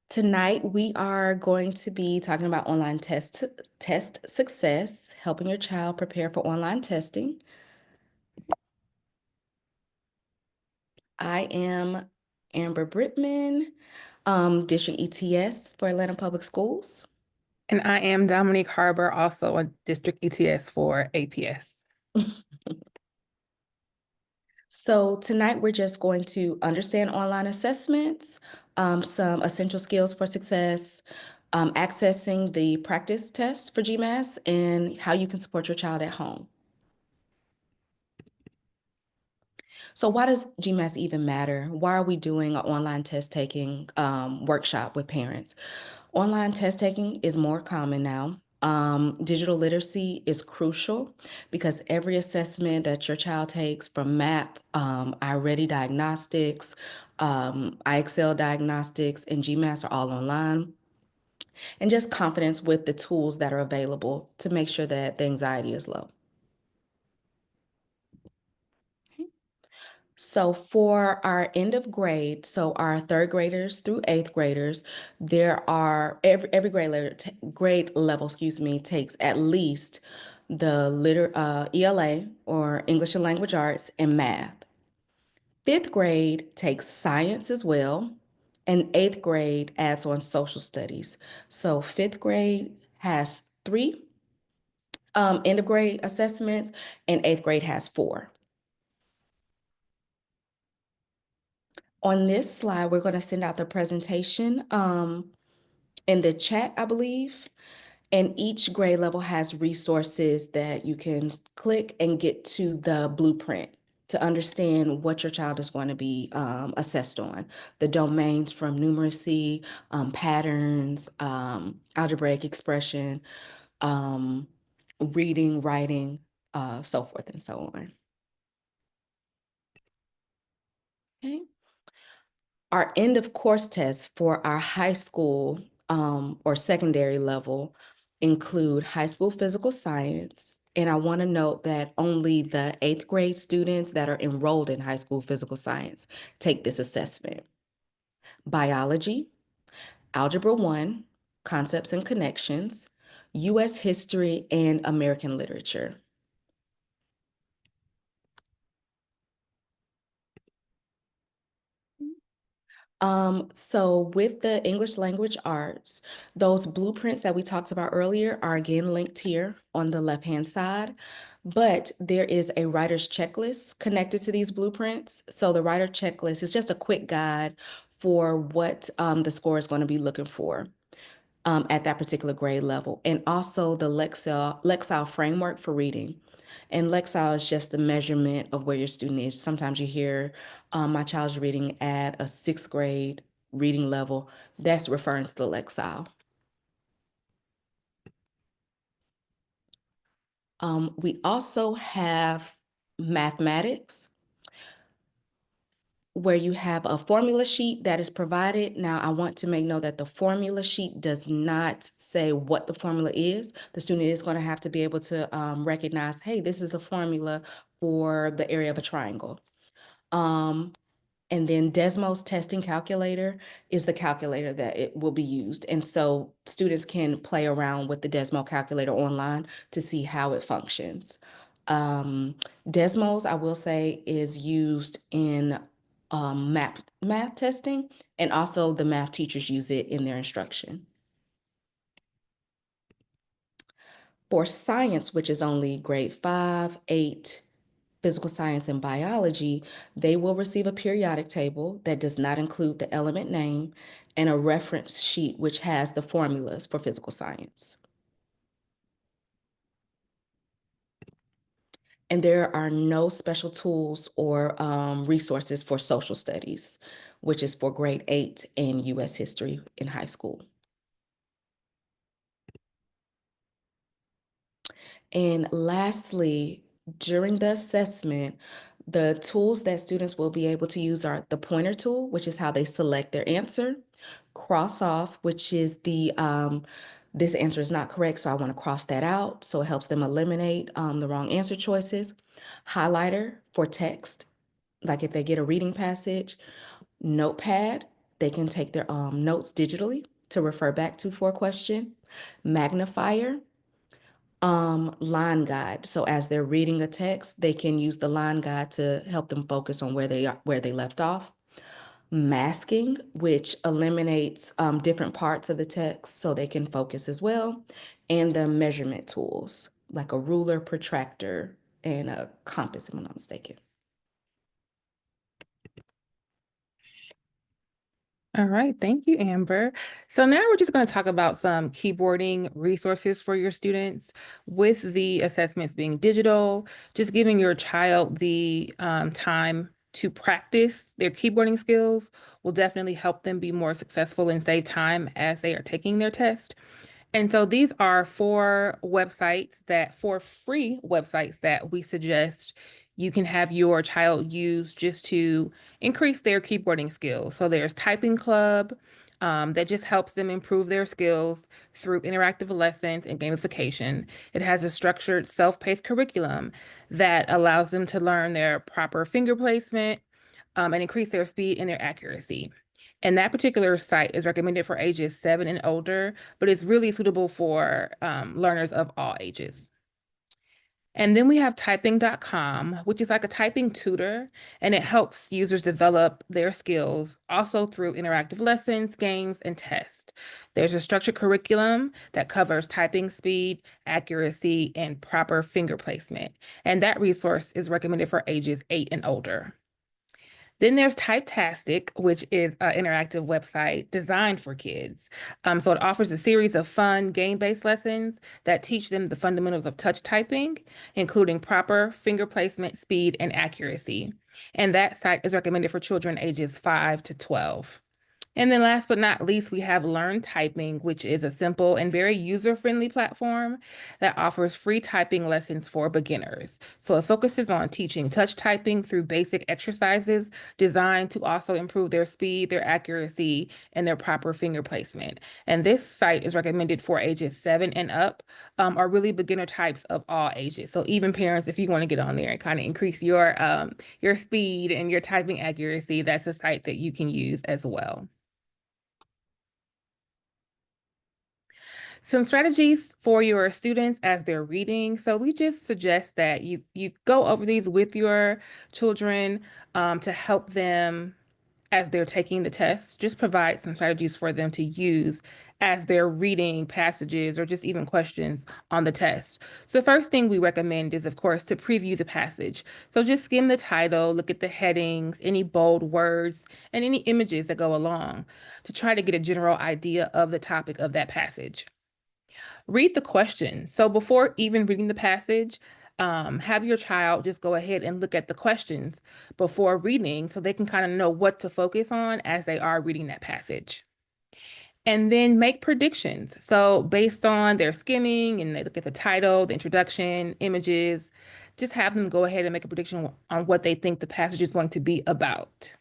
Tonight, we are going to be talking about online test success, helping your child prepare for online testing. I am Amber Brittman, District ETS for Atlanta Public Schools. And I am Dominique Harbor, also a district ETS for APS. So tonight, we're just going to understand online assessments, some essential skills for success, accessing the practice tests for GMAS, and how you can support your child at home. So why does GMAS even matter? Why are we doing an online test taking workshop with parents? Online test taking is more common now. Digital literacy is crucial because every assessment that your child takes from MAP, iReady Diagnostics, iExcel Diagnostics, and GMAS are all online. And just confidence with the tools that are available to make sure that the anxiety is low. So for our end of grade, so our third graders through eighth graders, there are every grade level, takes at least the ELA or English and Language Arts and math. Fifth grade takes science as well, and eighth grade adds on social studies. So fifth grade has three end of grade assessments, and eighth grade has four. On this slide, we're going to send out the presentation in the chat, I believe. And each grade level has resources that you can click and get to the blueprint to understand what your child is going to be assessed on. The domains from numeracy, patterns, algebraic expression, reading, writing, so forth and so on. Okay. Our end of course tests for our high school or secondary level include high school physical science. And I want to note that only the eighth grade students that are enrolled in high school physical science take this assessment. Biology, Algebra 1, Concepts and Connections, U.S. History, and American Literature. So with the English language arts, those blueprints that we talked about earlier are again linked here on the left-hand side, but there is a writer's checklist connected to these blueprints. So the writer checklist is just a quick guide for what the score is going to be looking for at that particular grade level, and also the Lexile framework for reading. And Lexile is just the measurement of where your student is. Sometimes you hear my child's reading at a sixth grade reading level. That's referring to the Lexile. We also have mathematics, where you have a formula sheet that is provided. Now, I want to make note that the formula sheet does not say what the formula is. The student is going to have to be able to recognize, hey, this is the formula for the area of a triangle. And then Desmos testing calculator is the calculator that it will be used. And so students can play around with the Desmo calculator online to see how it functions. Desmos, I will say, is used in math testing, and also the math teachers use it in their instruction. For science, which is only grade 5, 8, physical science, and biology, they will receive a periodic table that does not include the element name and a reference sheet which has the formulas for physical science. And there are no special tools or resources for social studies, which is for grade 8 and U.S. history in high school. And lastly, during the assessment, the tools that students will be able to use are the pointer tool, which is how they select their answer, cross off, which is this answer is not correct, so I want to cross that out. So it helps them eliminate the wrong answer choices. Highlighter for text, like if they get a reading passage. Notepad They can take their notes digitally to refer back to for a question, magnifier, line guide. So as they're reading a text, they can use the line guide to help them focus on where they left off. Masking, which eliminates different parts of the text so they can focus as well. And the measurement tools, like a ruler, protractor, and a compass, if I'm not mistaken. All right, thank you, Amber. So now we're just going to talk about some keyboarding resources for your students. With the assessments being digital, just giving your child the time to practice their keyboarding skills will definitely help them be more successful and save time as they are taking their test. And so these are four free websites that we suggest you can have your child use just to increase their keyboarding skills. So there's Typing Club, that just helps them improve their skills through interactive lessons and gamification. It has a structured self-paced curriculum that allows them to learn their proper finger placement, and increase their speed and their accuracy. And that particular site is recommended for ages 7 and older, but it's really suitable for learners of all ages. And then we have typing.com, which is like a typing tutor, and it helps users develop their skills also through interactive lessons, games, and tests. There's a structured curriculum that covers typing speed, accuracy, and proper finger placement. And that resource is recommended for ages 8 and older. Then there's Typetastic, which is an interactive website designed for kids. So it offers a series of fun game-based lessons that teach them the fundamentals of touch typing, including proper finger placement, speed, and accuracy. And that site is recommended for children ages 5 to 12. And then last but not least, we have Learn Typing, which is a simple and very user-friendly platform that offers free typing lessons for beginners. So it focuses on teaching touch typing through basic exercises designed to also improve their speed, their accuracy, and their proper finger placement. And this site is recommended for ages 7 and up, or really beginner types of all ages. So even parents, if you want to get on there and kind of increase your speed and your typing accuracy, that's a site that you can use as well. Some strategies for your students as they're reading. So we just suggest that you go over these with your children to help them as they're taking the test. Just provide some strategies for them to use as they're reading passages or just even questions on the test. So the first thing we recommend is, of course, to preview the passage. So just skim the title, look at the headings, any bold words, and any images that go along to try to get a general idea of the topic of that passage. Read the question. So before even reading the passage, have your child just go ahead and look at the questions before reading so they can kind of know what to focus on as they are reading that passage. And then make predictions. So based on their skimming and they look at the title, the introduction, images, just have them go ahead and make a prediction on what they think the passage is going to be about.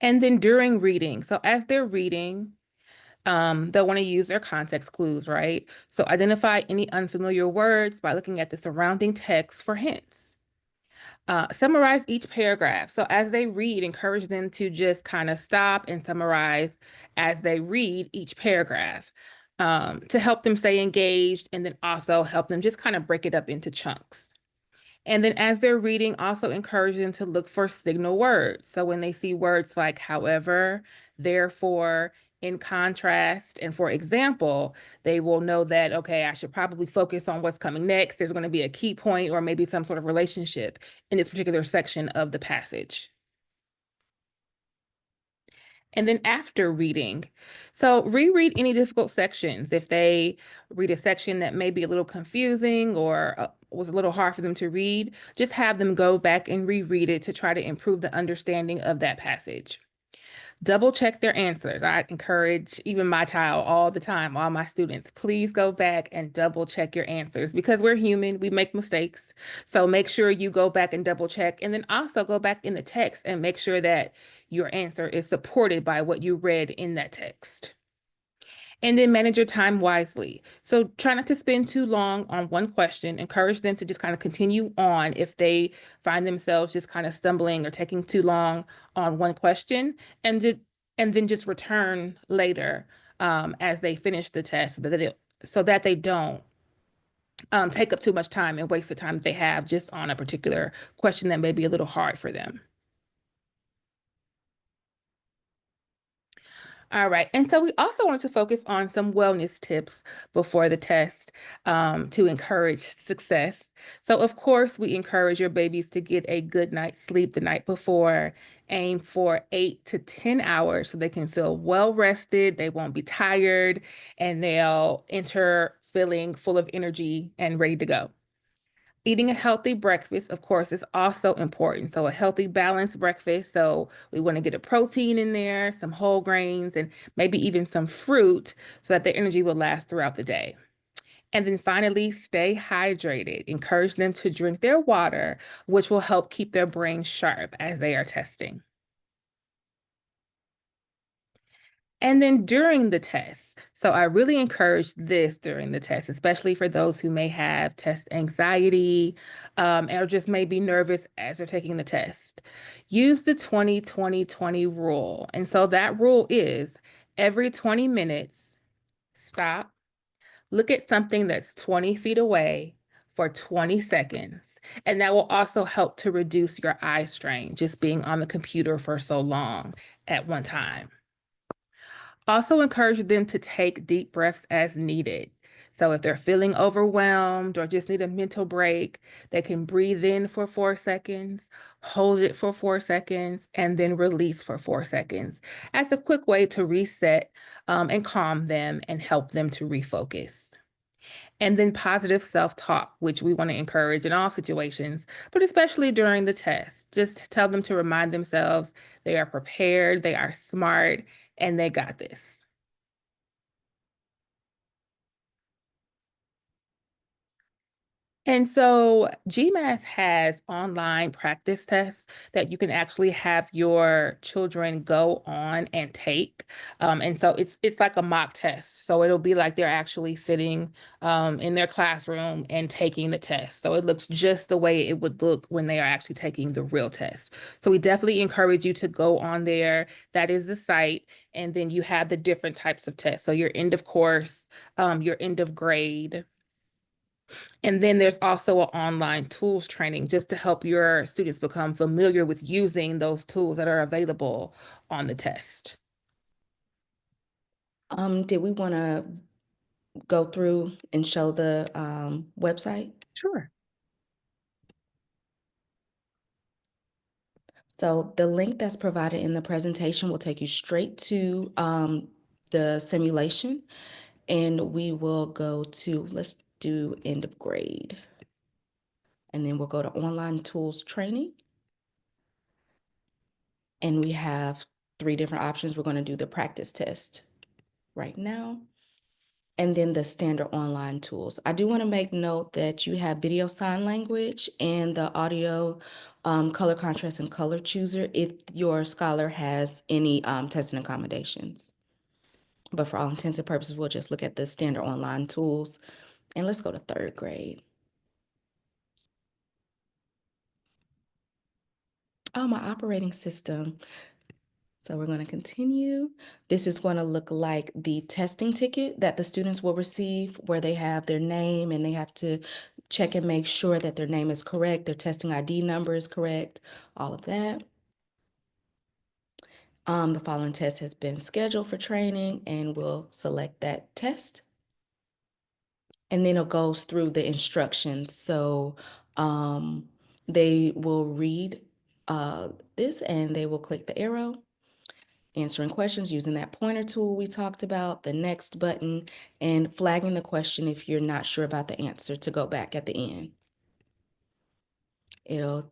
And then during reading, so as they're reading, they'll want to use their context clues, right? So identify any unfamiliar words by looking at the surrounding text for hints. Summarize each paragraph. So as they read, encourage them to just kind of stop and summarize as they read each paragraph, to help them stay engaged and then also help them just kind of break it up into chunks. And then as they're reading, also encourage them to look for signal words. So when they see words like however, therefore, in contrast, and for example, they will know that, okay, I should probably focus on what's coming next. There's going to be a key point or maybe some sort of relationship in this particular section of the passage. And then after reading, so reread any difficult sections. If they read a section that may be a little confusing or was a little hard for them to read, just have them go back and reread it to try to improve the understanding of that passage. Double check their answers. I encourage even my child all the time, all my students, please go back and double check your answers because we're human, we make mistakes. So make sure you go back and double check, and then also go back in the text and make sure that your answer is supported by what you read in that text. And then manage your time wisely. So try not to spend too long on one question. Encourage them to just kind of continue on if they find themselves just kind of stumbling or taking too long on one question, and then just return later as they finish the test so that they don't take up too much time and waste the time that they have just on a particular question that may be a little hard for them. All right. And so we also wanted to focus on some wellness tips before the test to encourage success. So, of course, we encourage your babies to get a good night's sleep the night before. Aim for 8 to 10 hours so they can feel well rested, they won't be tired, and they'll enter feeling full of energy and ready to go. Eating a healthy breakfast, of course, is also important. So a healthy, balanced breakfast. So we want to get a protein in there, some whole grains, and maybe even some fruit so that the energy will last throughout the day. And then finally, stay hydrated. Encourage them to drink their water, which will help keep their brains sharp as they are testing. And then during the test, so I really encourage this during the test, especially for those who may have test anxiety or just may be nervous as they're taking the test. Use the 20-20-20 rule. And so that rule is every 20 minutes, stop, look at something that's 20 feet away for 20 seconds. And that will also help to reduce your eye strain, just being on the computer for so long at one time. Also encourage them to take deep breaths as needed. So if they're feeling overwhelmed or just need a mental break, they can breathe in for 4 seconds, hold it for 4 seconds, and then release for 4 seconds. That's a quick way to reset and calm them and help them to refocus. And then positive self-talk, which we want to encourage in all situations, but especially during the test. Just tell them to remind themselves they are prepared, they are smart, and they got this. And so GMAS has online practice tests that you can actually have your children go on and take. And so it's like a mock test. So it'll be like they're actually sitting in their classroom and taking the test. So it looks just the way it would look when they are actually taking the real test. So we definitely encourage you to go on there. That is the site. And then you have the different types of tests. So your end of course, your end of grade. And then there's also an online tools training just to help your students become familiar with using those tools that are available on the test. Did we want to go through and show the website? Sure. So the link that's provided in the presentation will take you straight to the simulation, and we will go to, let's do end of grade. And then we'll go to online tools training. And we have 3 different options. We're going to do the practice test right now. And then the standard online tools. I do want to make note that you have video sign language and the audio, color contrast, and color chooser if your scholar has any testing accommodations. But for all intents and purposes, we'll just look at the standard online tools. And let's go to 3rd grade. Oh, my operating system. So we're going to continue. This is going to look like the testing ticket that the students will receive, where they have their name and they have to check and make sure that their name is correct, their testing ID number is correct, all of that. The following test has been scheduled for training, and we'll select that test. And then it goes through the instructions. So they will read this and they will click the arrow, answering questions using that pointer tool we talked about, the next button, and flagging the question if you're not sure about the answer to go back at the end. It'll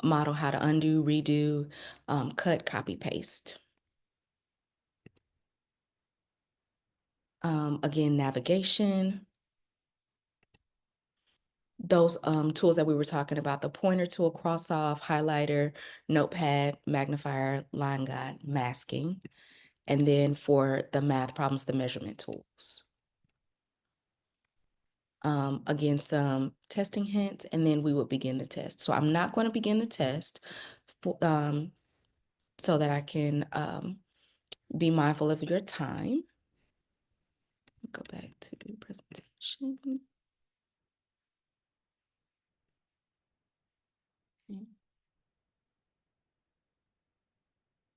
model how to undo, redo, cut, copy, paste. Again, navigation. Those tools that we were talking about, the pointer tool, cross off, highlighter, notepad, magnifier, line guide, masking. And then for the math problems, the measurement tools. Again, some testing hints, and then we will begin the test. So I'm not going to begin the test so that I can be mindful of your time. Go back to presentation.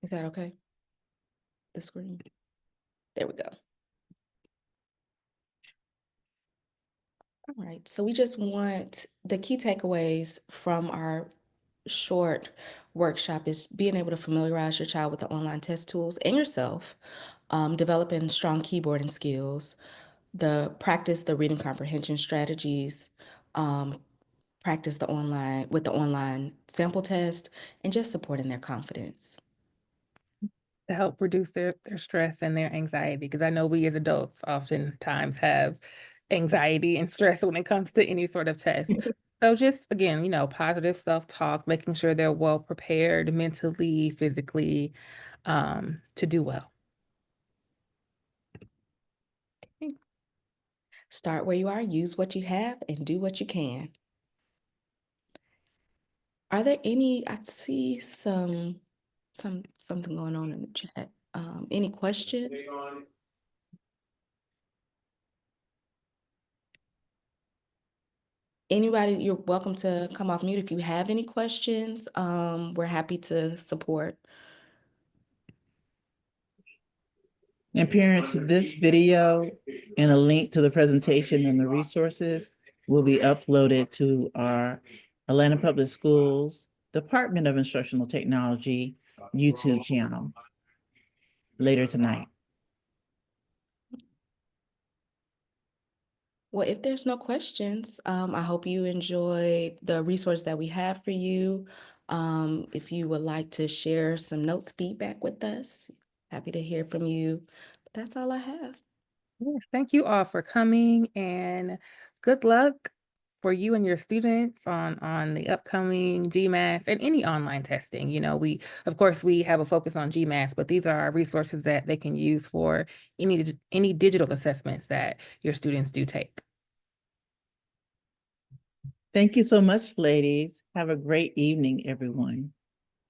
Is that okay? The screen. There we go. All right, so we just want the key takeaways from our short workshop is being able to familiarize your child with the online test tools and yourself, developing strong keyboarding skills, practice the reading comprehension strategies, practice the online sample test, and just supporting their confidence. To help reduce their stress and their anxiety, because I know we as adults oftentimes have anxiety and stress when it comes to any sort of test. So just again, positive self-talk, making sure they're well prepared mentally, physically, to do well. Okay. Start where you are, use what you have, and do what you can. Are there any, I see something going on in the chat. Any questions? Anybody, you're welcome to come off mute if you have any questions. We're happy to support. And parents, this video and a link to the presentation and the resources will be uploaded to our Atlanta Public Schools Department of Instructional Technology YouTube channel later tonight. Well, if there's no questions, I hope you enjoyed the resource that we have for you. If you would like to share some notes, feedback with us, happy to hear from you. But that's all I have. Yeah, thank you all for coming, and good luck for you and your students on the upcoming GMAS and any online testing. Of course we have a focus on GMAS, but these are our resources that they can use for any digital assessments that your students do take. Thank you so much, ladies. Have a great evening, everyone.